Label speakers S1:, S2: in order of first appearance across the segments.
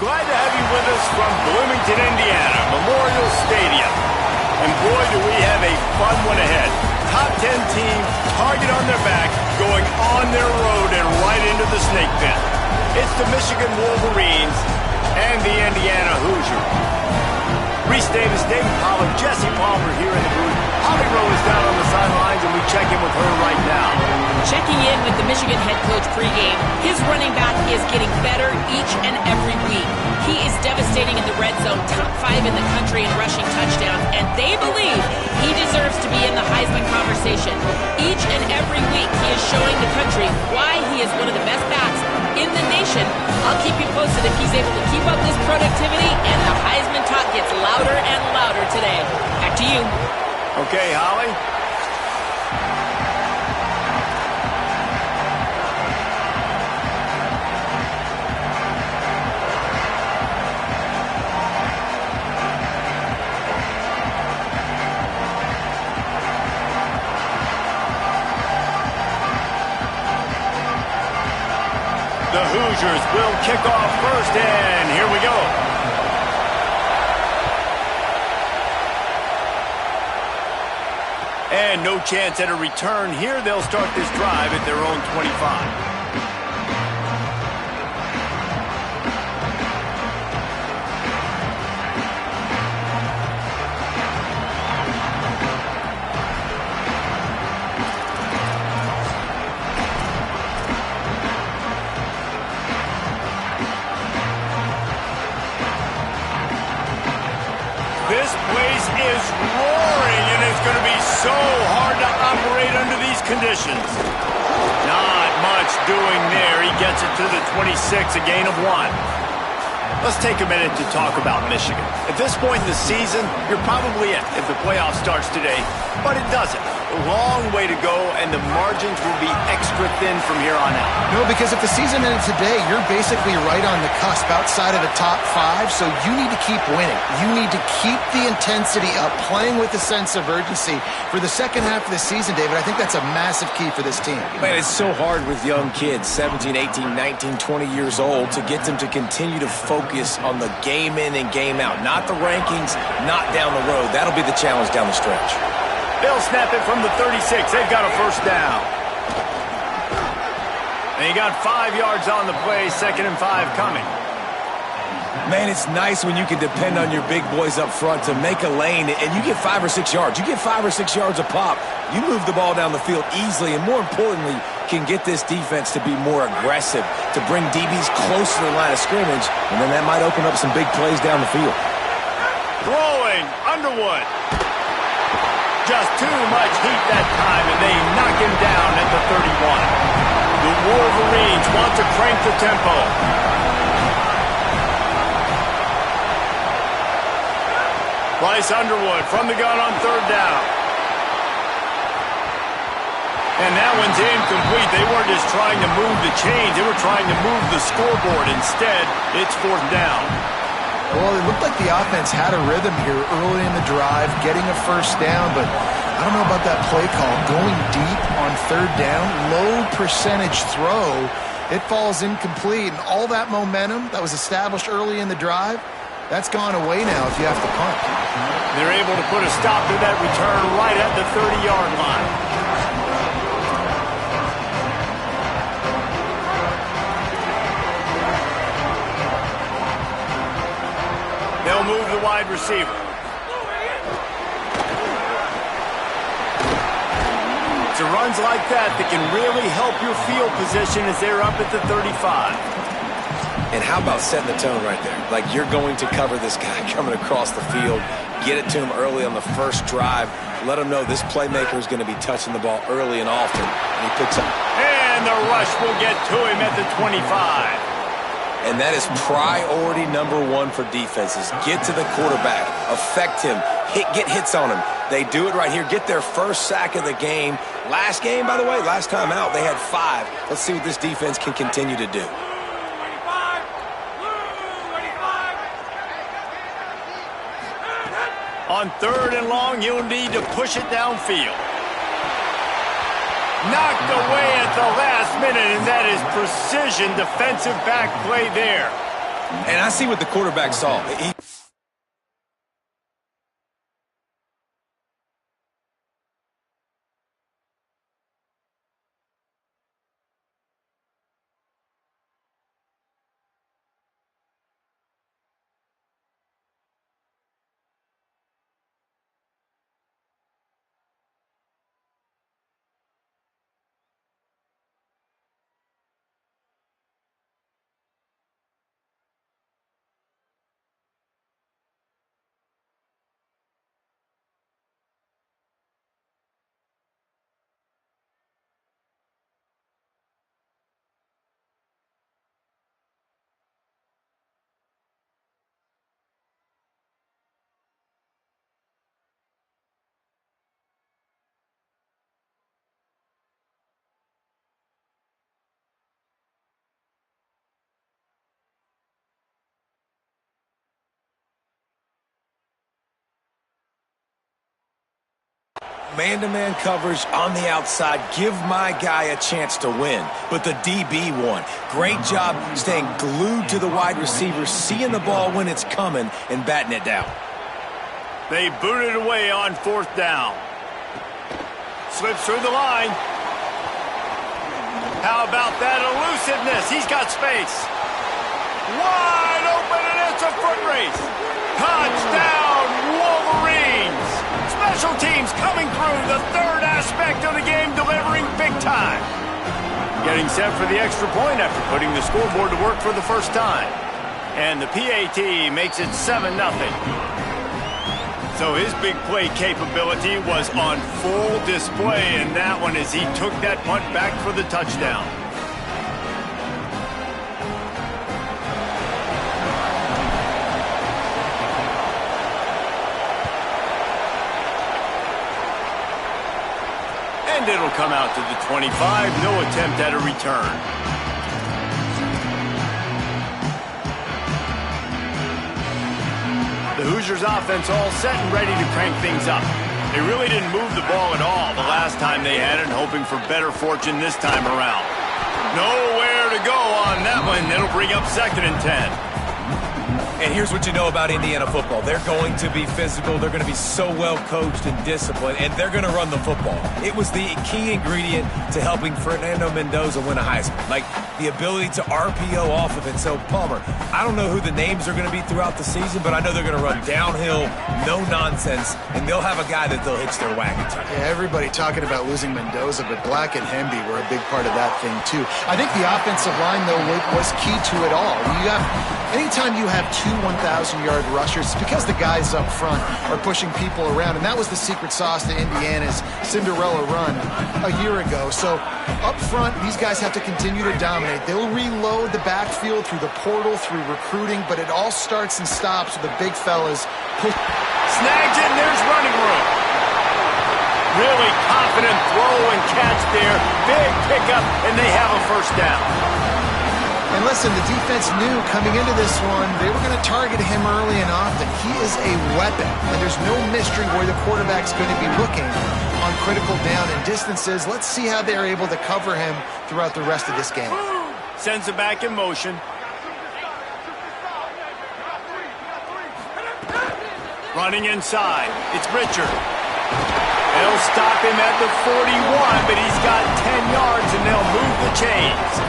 S1: Glad to have you with us from Bloomington, Indiana, Memorial Stadium. And boy, do we have a fun one ahead. Top 10 team, target on their back, going on their road and right into the snake pit. It's the Michigan Wolverines and the Indiana Hoosiers. Reese Davis, David Pollard, Jesse Palmer here in the booth. Holly Rowe is down on the sidelines, and we check in with her right now.
S2: Checking in with the Michigan head coach pregame. His running back is getting better each and every week. He is devastating in the red zone, top 5 in the country in rushing touchdowns, and they believe he deserves to be in the Heisman conversation. Each and every week, he is showing the country why he is one of the best backs in the nation. I'll keep you posted if he's able to keep up this productivity, and the Heisman talk gets louder and louder today. Back to you.
S1: Okay, Holly. The Hoosiers will kick off first, and here we go. And no chance at a return here. They'll start this drive at their own 25. This place is roaring, and it's going to be so hard to operate under these conditions. Not much doing there. He gets it to the 26, a gain of 1. Let's take a minute to talk about Michigan. At this point in the season, you're probably in if the playoff starts today, but it doesn't. A long way to go, and the margins will be extra thin from here on out.
S3: No, because if the season ended today, you're basically right on the cusp outside of the top 5, so you need to keep winning. You need to keep the intensity up, playing with a sense of urgency. For the second half of the season, David, I think that's a massive key for this team.
S4: Man, it's so hard with young kids, 17, 18, 19, 20 years old, to get them to continue to focus on the game in and game out. Not the rankings, not down the road. That'll be the challenge down the stretch.
S1: They'll snap it from the 36. They've got a first down. And he got 5 yards on the play, 2nd and 5 coming.
S4: Man, it's nice when you can depend on your big boys up front to make a lane, and you get 5 or 6 yards. You get 5 or 6 yards a pop. You move the ball down the field easily, and more importantly, can get this defense to be more aggressive, to bring DBs close to the line of scrimmage, and then that might open up some big plays down the field.
S1: Throwing, Underwood. Just too much heat that time, and they knock him down at the 31. The Wolverines want to crank the tempo. Bryce Underwood from the gun on 3rd down. And that one's incomplete. They weren't just trying to move the chains. They were trying to move the scoreboard. Instead, it's 4th down.
S3: Well, it looked like the offense had a rhythm here early in the drive, getting a first down, but I don't know about that play call. Going deep on 3rd down, low percentage throw, it falls incomplete, and all that momentum that was established early in the drive, that's gone away now if you have to punt.
S1: They're able to put a stop to that return right at the 30-yard line. They'll move the wide receiver. It's runs like that can really help your field position as they're up at the 35.
S4: And how about setting the tone right there? Like, you're going to cover this guy coming across the field, get it to him early on the first drive, let him know this playmaker is going to be touching the ball early and often, and he picks up.
S1: And the rush will get to him at the 25.
S4: And that is priority number 1 for defenses. Get to the quarterback, affect him, get hits on him. They do it right here, get their first sack of the game. Last game, by the way, last time out, they had 5. Let's see what this defense can continue to do.
S1: On 3rd and long, you'll need to push it downfield. Knocked away at the last minute, and that is precision defensive back play there.
S4: And I see what the quarterback saw. Man-to-man coverage on the outside. Give my guy a chance to win. But the DB won. Great job staying glued to the wide receiver, seeing the ball when it's coming, and batting it down.
S1: They boot it away on 4th down. Slips through the line. How about that elusiveness? He's got space. Wide open, and it's a foot race. Touchdown, Wolverines! Special teams coming through, the third aspect of the game, delivering big time. Getting set for the extra point after putting the scoreboard to work for the first time. And the PAT makes it 7-0. So his big play capability was on full display in that one as he took that punt back for the touchdown. And it'll come out to the 25, no attempt at a return. The Hoosiers offense all set and ready to crank things up. They really didn't move the ball at all the last time they had it, hoping for better fortune this time around. Nowhere to go on that one. It'll bring up 2nd and 10.
S4: And here's what you know about Indiana football. They're going to be physical. They're going to be so well coached and disciplined, and they're going to run the football. It was the key ingredient to helping Fernando Mendoza win a Heisman, like the ability to RPO off of it. So, Palmer, I don't know who the names are going to be throughout the season, but I know they're going to run downhill, no nonsense, and they'll have a guy that they'll hitch their wagon to.
S3: Yeah, everybody talking about losing Mendoza, but Black and Hemby were a big part of that thing, too. I think the offensive line, though, was key to it all. Anytime you have two 1,000-yard rushers, it's because the guys up front are pushing people around, and that was the secret sauce to Indiana's Cinderella run a year ago. So up front, these guys have to continue to dominate. They'll reload the backfield through the portal, through recruiting, but it all starts and stops with the big fellas.
S1: Snagged in, there's running room. Really confident throw and catch there. Big pickup, and they have a first down.
S3: And listen, the defense knew coming into this one, they were going to target him early and often. He is a weapon, and there's no mystery where the quarterback's going to be looking on critical down and distances. Let's see how they're able to cover him throughout the rest of this game.
S1: Sends it back in motion. Running inside. It's Richard. They'll stop him at the 41, but he's got 10 yards, and they'll move the chains.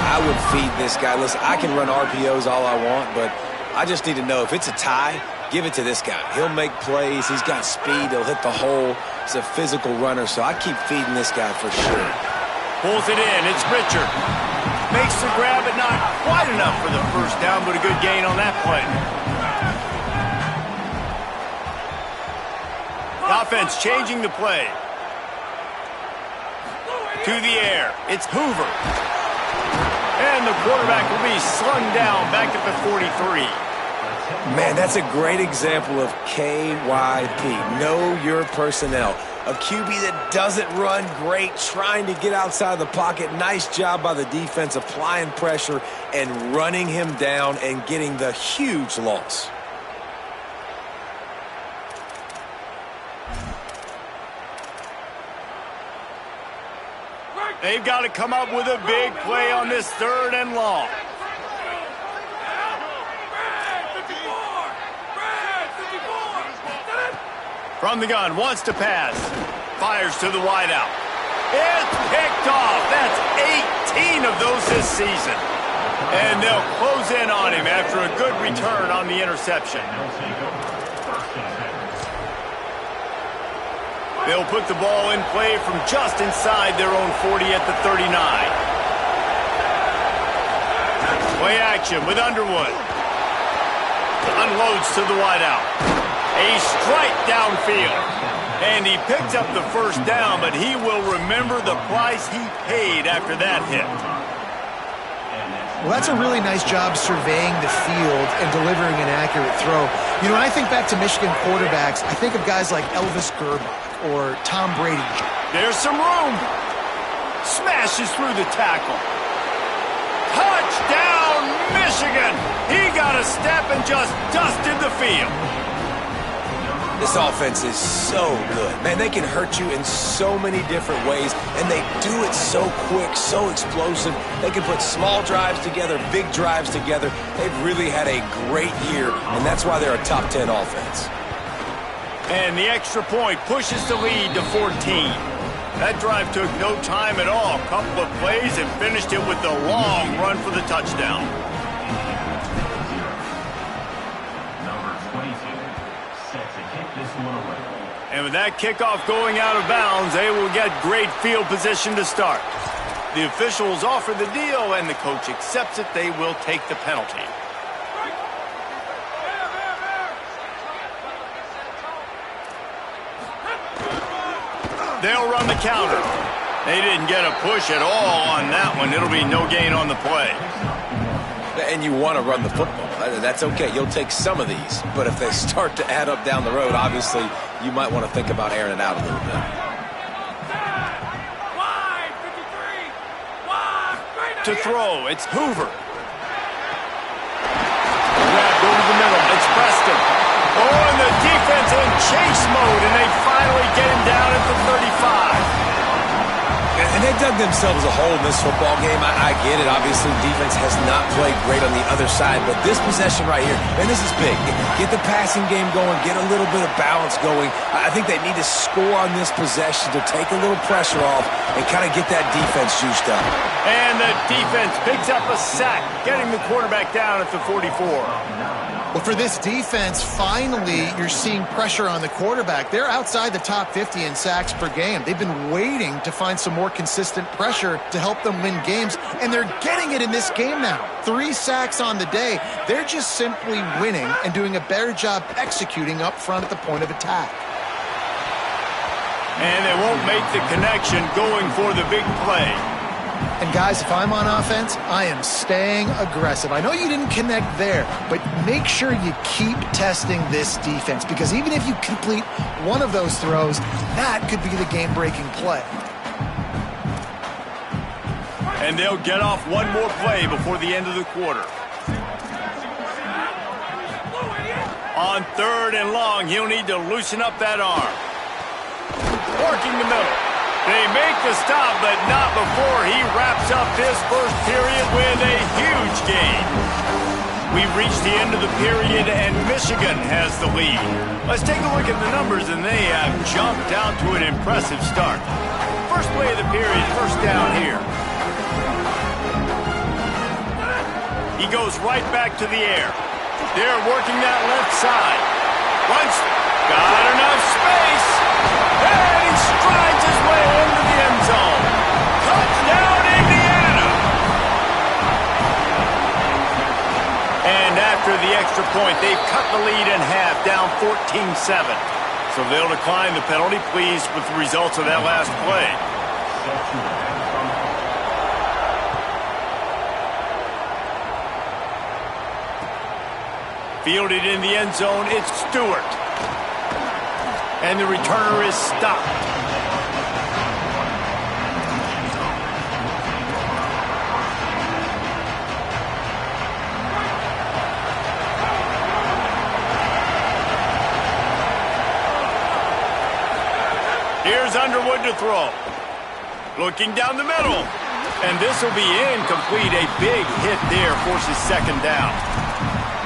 S4: I would feed this guy. Listen, I can run RPOs all I want, but I just need to know if it's a tie, give it to this guy. He'll make plays. He's got speed. He'll hit the hole. He's a physical runner, so I keep feeding this guy for sure.
S1: Pulls it in. It's Richard. Makes the grab, but not quite enough for the first down, but a good gain on that play. The offense changing the play. To the air. It's Hoover. And the quarterback will be slung down back at the 43.
S4: Man, that's a great example of KYP. Know your personnel. A QB that doesn't run great, trying to get outside the pocket. Nice job by the defense applying pressure and running him down and getting the huge loss.
S1: They've got to come up with a big play on this 3rd and long. From the gun, wants to pass. Fires to the wideout. It's picked off. That's 18 of those this season. And they'll close in on him after a good return on the interception. They'll put the ball in play from just inside their own 40 at the 39. Play action with Underwood. Unloads to the wideout. A strike downfield. And he picks up the first down, but he will remember the price he paid after that hit.
S3: Well, that's a really nice job surveying the field and delivering an accurate throw. You know, when I think back to Michigan quarterbacks, I think of guys like Elvis Gerbach or Tom Brady.
S1: There's some room. Smashes through the tackle. Touchdown, Michigan! He got a step and just dusted the field.
S4: This offense is so good. Man, they can hurt you in so many different ways, and they do it so quick, so explosive. They can put small drives together, big drives together. They've really had a great year, and that's why they're a top 10 offense.
S1: And the extra point pushes the lead to 14. That drive took no time at all. A couple of plays and finished it with a long run for the touchdown. And with that kickoff going out of bounds, they will get great field position to start. The officials offer the deal, and the coach accepts it. They will take the penalty. They'll run the counter. They didn't get a push at all on that one. It'll be no gain on the play.
S4: And you want to run the football. That's okay. You'll take some of these. But if they start to add up down the road, obviously, you might want to think about airing it out a little bit.
S1: To throw, it's Hoover. Grabbed over the middle. It's Preston. Oh, and the defense in chase mode, and they finally get him down at the 35.
S4: And they dug themselves a hole in this football game. I get it. Obviously, defense has not played great on the other side. But this possession right here, and this is big. Get the passing game going. Get a little bit of balance going. I think they need to score on this possession to take a little pressure off and kind of get that defense juiced up.
S1: And the defense picks up a sack, getting the quarterback down at the 44.
S3: Well, for this defense, finally, you're seeing pressure on the quarterback. They're outside the top 50 in sacks per game. They've been waiting to find some more consistent pressure to help them win games, and they're getting it in this game now. 3 sacks on the day. They're just simply winning and doing a better job executing up front at the point of attack.
S1: And they won't make the connection going for the big play.
S3: And guys, if I'm on offense, I am staying aggressive. I know you didn't connect there, but make sure you keep testing this defense, because even if you complete one of those throws, that could be the game-breaking play.
S1: And they'll get off one more play before the end of the quarter. On 3rd and long, he'll need to loosen up that arm. Working the middle. They make the stop, but not before he wraps up this first period with a huge gain. We've reached the end of the period, and Michigan has the lead. Let's take a look at the numbers, and they have jumped down to an impressive start. First play of the period, first down here. He goes right back to the air. They're working that left side. Runs, got enough space. And he strides his way into the end zone. Touchdown, Indiana! And after the extra point, they've cut the lead in half, down 14-7. So they'll decline the penalty, pleased with the results of that last play. Fielded in the end zone, it's Stewart. And the returner is stopped. Here's Underwood to throw. Looking down the middle. And this will be incomplete. A big hit there forces second down.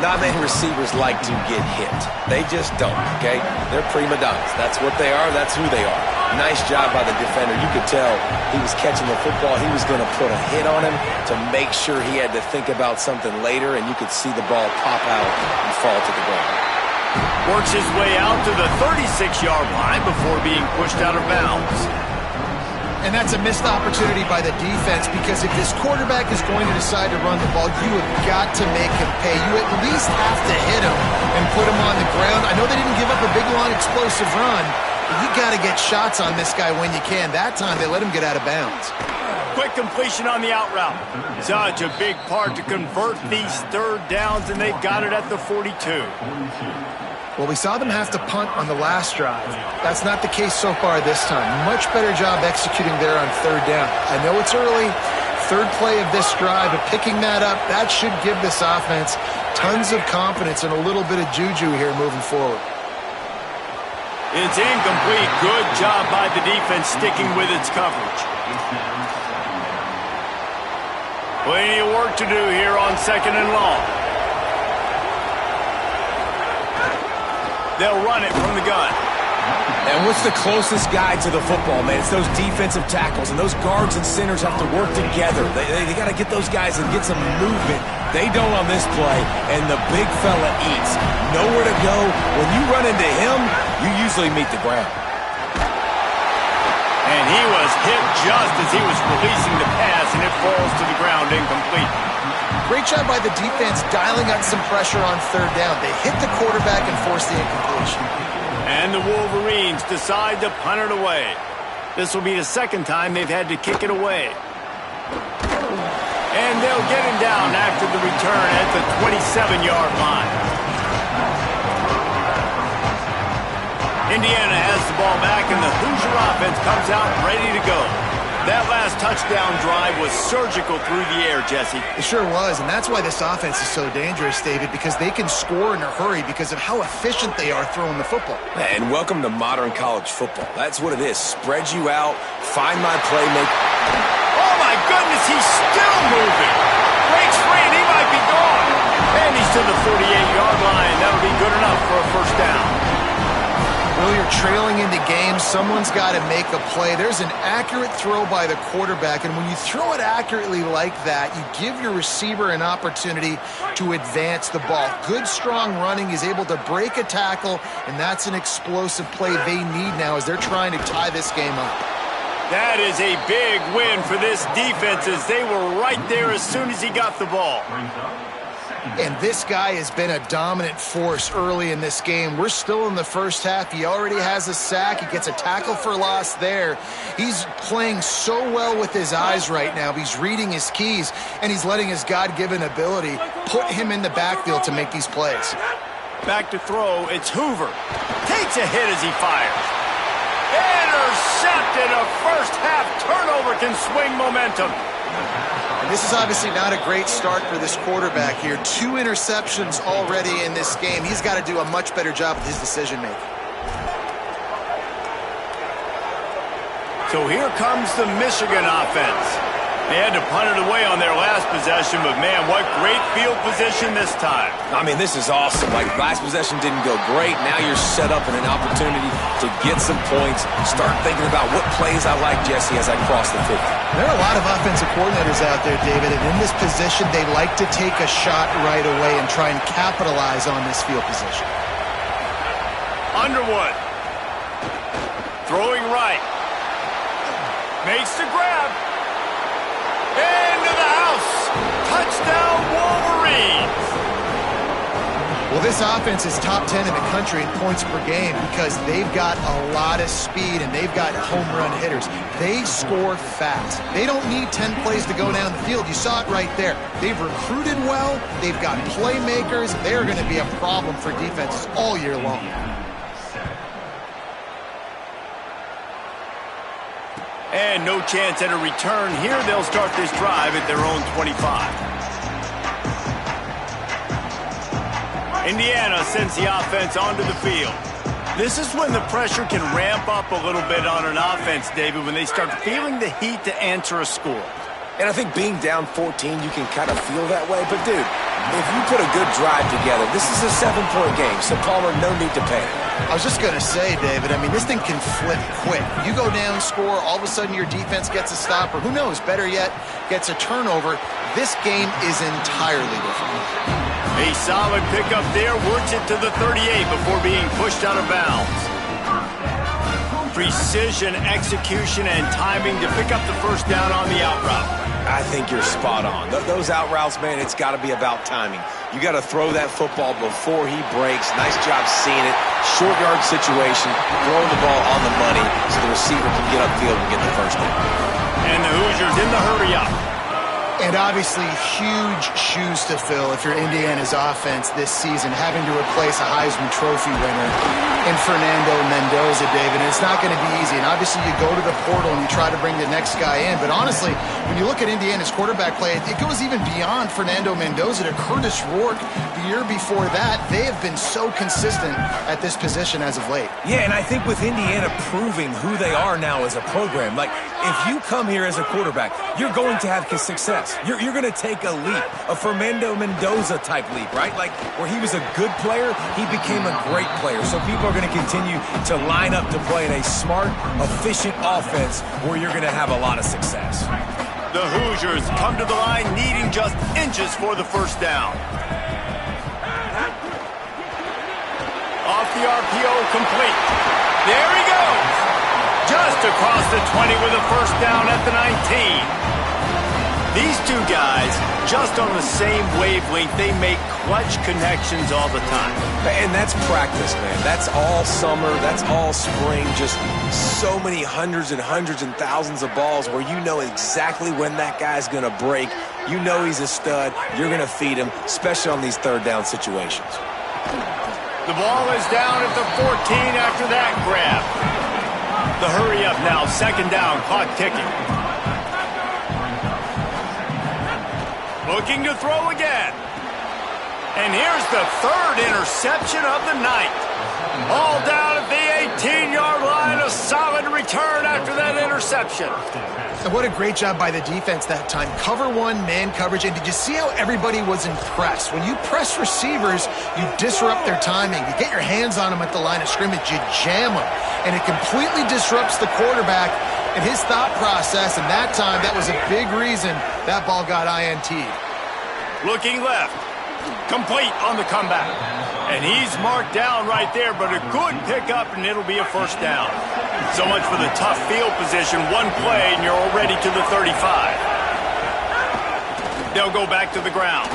S4: Not many receivers like to get hit. They just don't, okay? They're prima donnas. That's what they are. That's who they are. Nice job by the defender. You could tell he was catching the football. He was going to put a hit on him to make sure he had to think about something later, and you could see the ball pop out and fall to the ground.
S1: Works his way out to the 36-yard line before being pushed out of bounds.
S3: And that's a missed opportunity by the defense, because if this quarterback is going to decide to run the ball, you have got to make him pay. You at least have to hit him and put him on the ground. I know they didn't give up a big, long, explosive run, but you got to get shots on this guy when you can. That time, they let him get out of bounds.
S1: Quick completion on the out route. Such a big part to convert these third downs, and they got it at the 42.
S3: Well, we saw them have to punt on the last drive. That's not the case so far this time. Much better job executing there on third down. I know it's early. Third play of this drive, but picking that up, that should give this offense tons of confidence and a little bit of juju here moving forward.
S1: It's incomplete. Good job by the defense sticking with its coverage. Plenty of work to do here on 2nd and long. They'll run it from the gun.
S4: And what's the closest guy to the football, man? It's those defensive tackles, and those guards and centers have to work together. They got to get those guys and get some movement. They don't on this play, and the big fella eats. Nowhere to go. When you run into him, you usually meet the ground.
S1: And he was hit just as he was releasing the pass, and it falls to the ground incomplete.
S3: Great job by the defense dialing up some pressure on third down. They hit the quarterback and forced the incompletion.
S1: And the Wolverines decide to punt it away. This will be the second time they've had to kick it away. And they'll get him down after the return at the 27-yard line. Indiana has the ball back, and the Hoosier offense comes out ready to go. That last touchdown drive was surgical through the air, Jesse.
S3: It sure was, and that's why this offense is so dangerous, David, because they can score in a hurry because of how efficient they are throwing the football.
S4: And welcome to modern college football. That's what it is. Spread you out, find my playmaker.
S1: Oh, my goodness, he's still moving. Breaks free, and he might be gone. And he's to the 48-yard line. That'll be good enough for a first down.
S3: Well, you're trailing into games. Someone's got to make a play. There's an accurate throw by the quarterback, and when you throw it accurately like that, you give your receiver an opportunity to advance the ball. Good, strong running. He's able to break a tackle, and that's an explosive play they need now as they're trying to tie this game up.
S1: That is a big win for this defense, as they were right there as soon as he got the ball.
S3: And this guy has been a dominant force early in this game. We're still in the first half. He already has a sack. He gets a tackle for loss there. He's playing so well with his eyes right now. He's reading his keys, and he's letting his God-given ability put him in the backfield to make these plays.
S1: Back to throw. It's Hoover. Takes a hit as he fires. Intercepted. A first-half turnover can swing momentum.
S3: And this is obviously not a great start for this quarterback here. 2 interceptions already in this game. He's got to do a much better job with his decision-making.
S1: So here comes the Michigan offense. They had to punt it away on their last possession, but man, what great field position this time.
S4: I mean, this is awesome. Like, last possession didn't go great. Now you're set up in an opportunity to get some points. Start thinking about what plays I like, Jesse, as I cross the 50.
S3: There are a lot of offensive coordinators out there, David, and in this position, they like to take a shot right away and try and capitalize on this field position.
S1: Underwood. Throwing right. Makes the grab. Into the house. Touchdown, Wolverines.
S3: Well, this offense is top 10 in the country in points per game because they've got a lot of speed and they've got home run hitters. They score fast. They don't need 10 plays to go down the field. You saw it right there. They've recruited well. They've got playmakers. They're going to be a problem for defenses all year long.
S1: And no chance at a return here. They'll start this drive at their own 25. Indiana sends the offense onto the field. This is when the pressure can ramp up a little bit on an offense, David, when they start feeling the heat to answer a score.
S4: And I think being down 14, you can kind of feel that way. But, dude, if you put a good drive together, this is a 7-point game. So, Palmer, no need to panic.
S3: I was just going to say, David, I mean, this thing can flip quick. You go down, score, all of a sudden your defense gets a stop, or who knows, better yet, gets a turnover. This game is entirely different.
S1: A solid pickup there, works it to the 38 before being pushed out of bounds. Precision, execution, and timing to pick up the first down on the out route.
S4: I think you're spot on. Those out routes, man, it's got to be about timing. You got to throw that football before he breaks. Nice job seeing it. Short yard situation, throwing the ball on the money so the receiver can get upfield and get the first down.
S1: And the Hoosiers in the hurry up.
S3: And obviously huge shoes to fill if you're Indiana's offense this season, having to replace a Heisman Trophy winner in Fernando Mendoza, David. And it's not going to be easy. And obviously you go to the portal and you try to bring the next guy in. But honestly, when you look at Indiana's quarterback play, it goes even beyond Fernando Mendoza to Curtis Rourke the year before that. They have been so consistent at this position as of late.
S4: Yeah, and I think with Indiana proving who they are now as a program, like if you come here as a quarterback, you're going to have success. You're going to take a leap, a Fernando Mendoza-type leap, right? Like where he was a good player, he became a great player. So people are going to continue to line up to play in a smart, efficient offense where you're going to have a lot of success.
S1: The Hoosiers come to the line needing just inches for the first down. Off the RPO, complete. There he goes. Just across the 20 with a first down at the 19. These two guys, just on the same wavelength, they make clutch connections all the time.
S4: And that's practice, man. That's all summer. That's all spring. Just so many hundreds and hundreds and thousands of balls where you know exactly when that guy's going to break. You know he's a stud. You're going to feed him, especially on these third down situations.
S1: The ball is down at the 14 after that grab. The hurry up now, second down, clock ticking. Looking to throw again. And here's the third interception of the night. All down at the 18-yard line. A solid return after that interception.
S3: And what a great job by the defense that time. Cover one, man coverage. And did you see how everybody was impressed? When you press receivers, you disrupt their timing. You get your hands on them at the line of scrimmage. You jam them. And it completely disrupts the quarterback and his thought process. And that time, that was a big reason that ball got INT'd.
S1: Looking left. Complete on the comeback. And he's marked down right there, but a good pickup, and it'll be a first down. So much for the tough field position. One play, and you're already to the 35. They'll go back to the ground.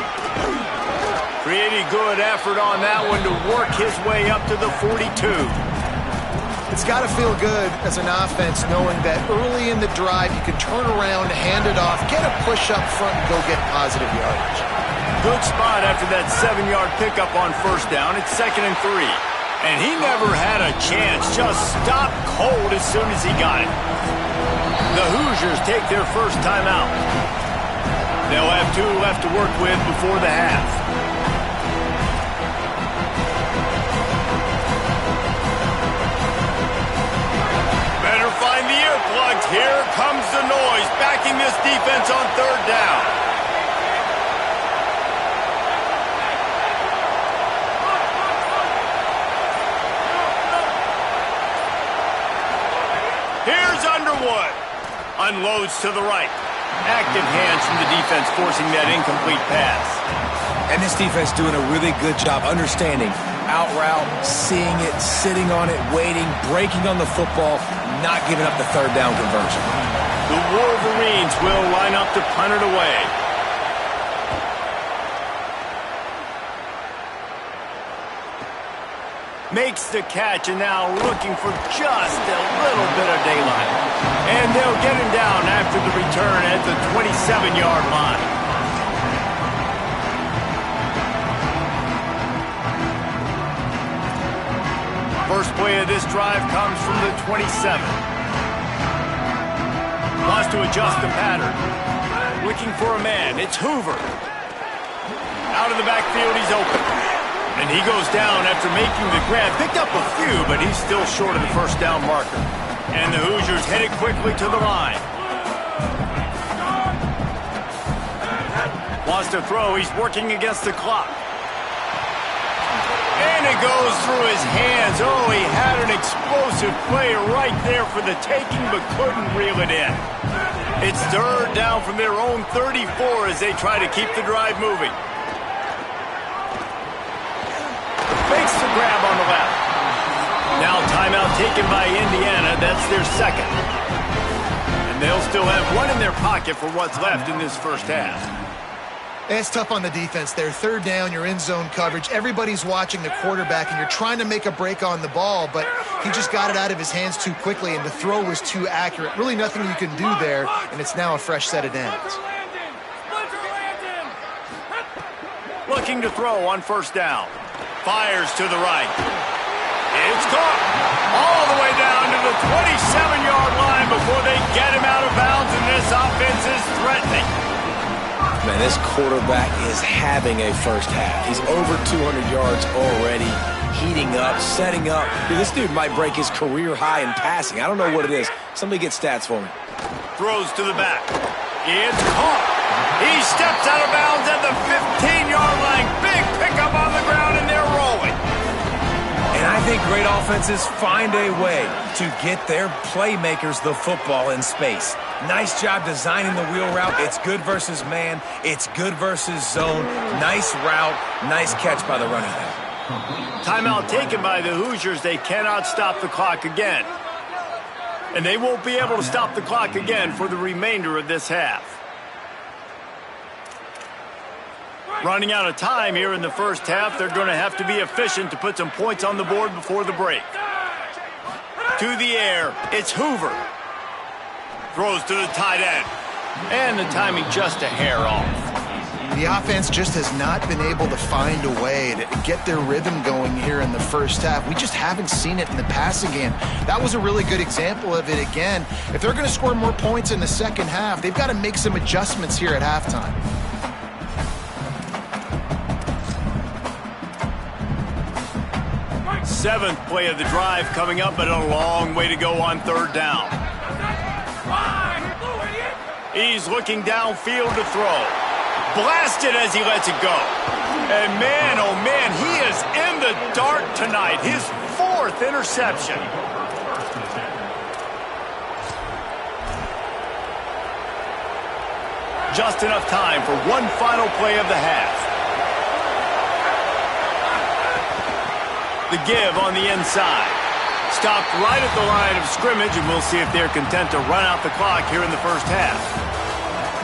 S1: Pretty good effort on that one to work his way up to the 42.
S3: It's got to feel good as an offense knowing that early in the drive you can turn around, hand it off, get a push up front, and go get positive yardage.
S1: Good spot after that 7-yard pickup on first down. It's 2nd and 3. And he never had a chance. Just stopped cold as soon as he got it. The Hoosiers take their first timeout. They'll have 2 left to work with before the half. Better find the earplugs. Here comes the noise, backing this defense on third down. Here's Underwood. Unloads to the right. Active hands from the defense forcing that incomplete pass.
S4: And this defense doing a really good job understanding out route, seeing it, sitting on it, waiting, breaking on the football, not giving up the third down conversion.
S1: The Wolverines will line up to punt it away. Makes the catch, and now looking for just a little bit of daylight. And they'll get him down after the return at the 27-yard line. First play of this drive comes from the 27. Wants to adjust the pattern. Looking for a man. It's Hoover. Out of the backfield, he's open. And he goes down after making the grab. Picked up a few, but he's still short of the first down marker. And the Hoosiers headed quickly to the line. Wants to throw. He's working against the clock. And it goes through his hands. Oh, he had an explosive play right there for the taking, but couldn't reel it in. It's third down from their own 34 as they try to keep the drive moving. Fakes the grab on the left. Now timeout taken by Indiana. That's their second. And they'll still have one in their pocket for what's left in this first half.
S3: It's tough on the defense there. Third down, you're in zone coverage. Everybody's watching the quarterback, and you're trying to make a break on the ball, but he just got it out of his hands too quickly, and the throw was too accurate. Really nothing you can do there, and it's now a fresh set of downs.
S1: Looking to throw on first down. Fires to the right. It's caught all the way down to the 27-yard line before they get him out of bounds, and this offense is threatening.
S4: Man, this quarterback is having a first half. He's over 200 yards already, heating up, setting up. Dude, this dude might break his career high in passing. I don't know what it is. Somebody get stats for me.
S1: Throws to the back. It's caught. He steps out of bounds at the 15-yard line. Big pickup on the ground, and they're rolling.
S4: And I think great offenses find a way to get their playmakers the football in space. Nice job designing the wheel route. It's good versus man. It's good versus zone. Nice route. Nice catch by the running back.
S1: Timeout taken by the Hoosiers. They cannot stop the clock again. And they won't be able to stop the clock again for the remainder of this half. Running out of time here in the first half. They're going to have to be efficient to put some points on the board before the break. To the air. It's Hoover. Throws to the tight end. And the timing just a hair off.
S3: The offense just has not been able to find a way to get their rhythm going here in the first half. We just haven't seen it in the passing game. That was a really good example of it again. If they're going to score more points in the second half, they've got to make some adjustments here at halftime.
S1: Seventh play of the drive coming up, but a long way to go on third down. He's looking downfield to throw. Blasted as he lets it go. And man, oh man, he is in the dark tonight. His fourth interception. Just enough time for one final play of the half. The give on the inside. Stopped right at the line of scrimmage, and we'll see if they're content to run out the clock here in the first half.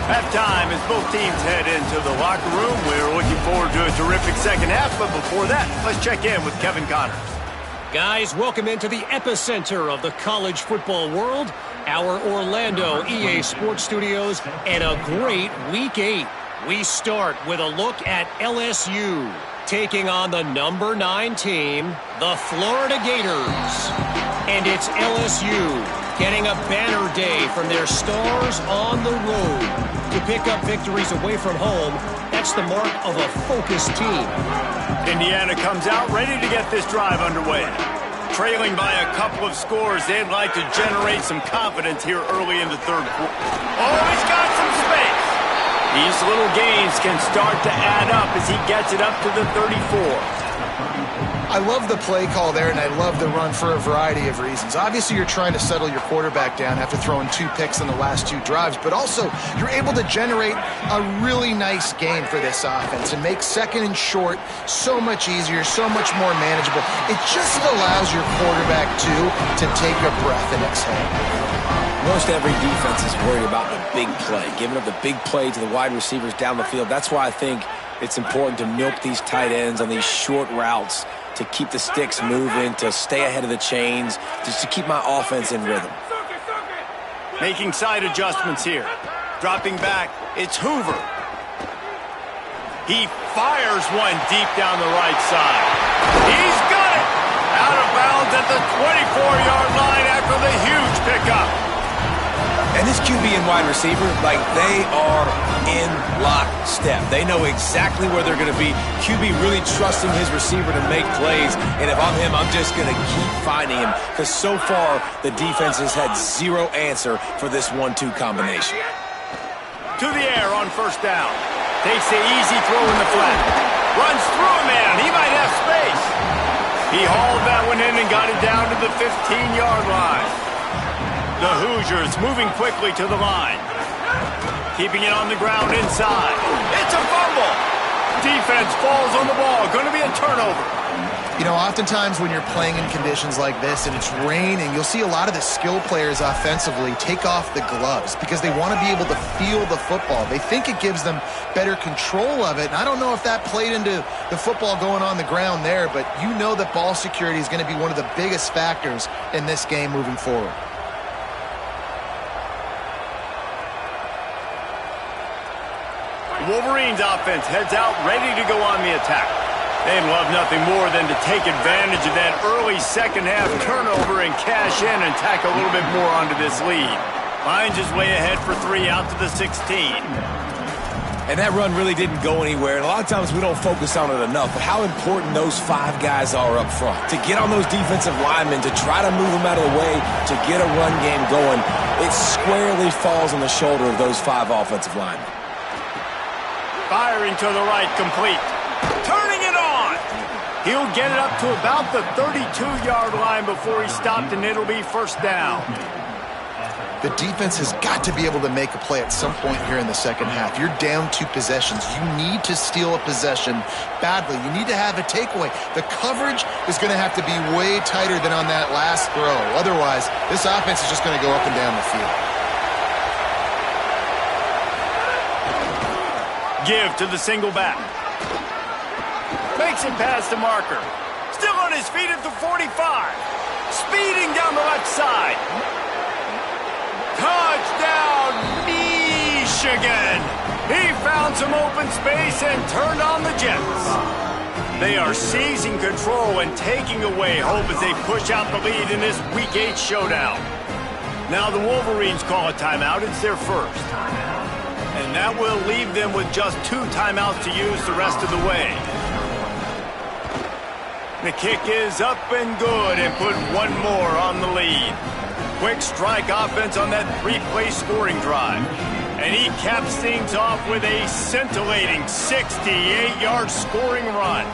S1: Halftime as both teams head into the locker room. We're looking forward to a terrific second half, but before that, let's check in with Kevin Connors.
S5: Guys, welcome into the epicenter of the college football world, our Orlando EA Sports Studios, and a great Week 8. We start with a look at LSU, taking on the number 9 team, the Florida Gators. And it's LSU getting a banner day from their stars on the road. To pick up victories away from home, that's the mark of a focused team.
S1: Indiana comes out ready to get this drive underway. Trailing by a couple of scores, they'd like to generate some confidence here early in the third quarter. Oh, he's got some space. These little gains can start to add up as he gets it up to the 34.
S3: I love the play call there, and I love the run for a variety of reasons. Obviously, you're trying to settle your quarterback down after throwing 2 picks in the last 2 drives, but also you're able to generate a really nice game for this offense and make second and short so much easier, so much more manageable. It just allows your quarterback, to take a breath and exhale.
S4: Most every defense is worried about the big play, giving up the big play to the wide receivers down the field. That's why I think it's important to milk these tight ends on these short routes, to keep the sticks moving, to stay ahead of the chains, just to keep my offense in rhythm.
S1: Making side adjustments here. Dropping back, it's Hoover. He fires one deep down the right side. He's got it! Out of bounds at the 24-yard line after the huge pickup.
S4: And this QB and wide receiver, like, they are in lockstep. They know exactly where they're going to be. QB really trusting his receiver to make plays. And if I'm him, I'm just going to keep finding him, because so far the defense has had zero answer for this 1-2 combination.
S1: To the air on first down. Takes the easy throw in the flat. Runs through a man. He might have space. He hauled that one in and got it down to the 15-yard line. The Hoosiers moving quickly to the line. Keeping it on the ground inside. It's a fumble. Defense falls on the ball. Going to be a turnover.
S3: You know, oftentimes when you're playing in conditions like this and it's raining, you'll see a lot of the skill players offensively take off the gloves because they want to be able to feel the football. They think it gives them better control of it. And I don't know if that played into the football going on the ground there, but you know that ball security is going to be one of the biggest factors in this game moving forward.
S1: Wolverines offense heads out ready to go on the attack. They'd love nothing more than to take advantage of that early second-half turnover and cash in and tack a little bit more onto this lead. Finds his way ahead for 3 out to the 16.
S4: And that run really didn't go anywhere. And a lot of times we don't focus on it enough, but how important those 5 guys are up front. To get on those defensive linemen, to try to move them out of the way, to get a run game going, it squarely falls on the shoulder of those 5 offensive linemen.
S1: Firing to the right, complete. Turning it on. He'll get it up to about the 32-yard line before he stopped, and it'll be first down.
S3: The defense has got to be able to make a play at some point here in the second half. You're down 2 possessions. You need to steal a possession badly. You need to have a takeaway. The coverage is going to have to be way tighter than on that last throw. Otherwise, this offense is just going to go up and down the field.
S1: Give to the single back. Makes it past the marker. Still on his feet at the 45. Speeding down the left side. Touchdown, Michigan. He found some open space and turned on the Jets. They are seizing control and taking away hope as they push out the lead in this Week 8 showdown. Now the Wolverines call a timeout. It's their first. And that will leave them with just 2 timeouts to use the rest of the way. The kick is up and good and put 1 more on the lead. Quick strike offense on that 3-play scoring drive. And he caps things off with a scintillating 68-yard scoring run.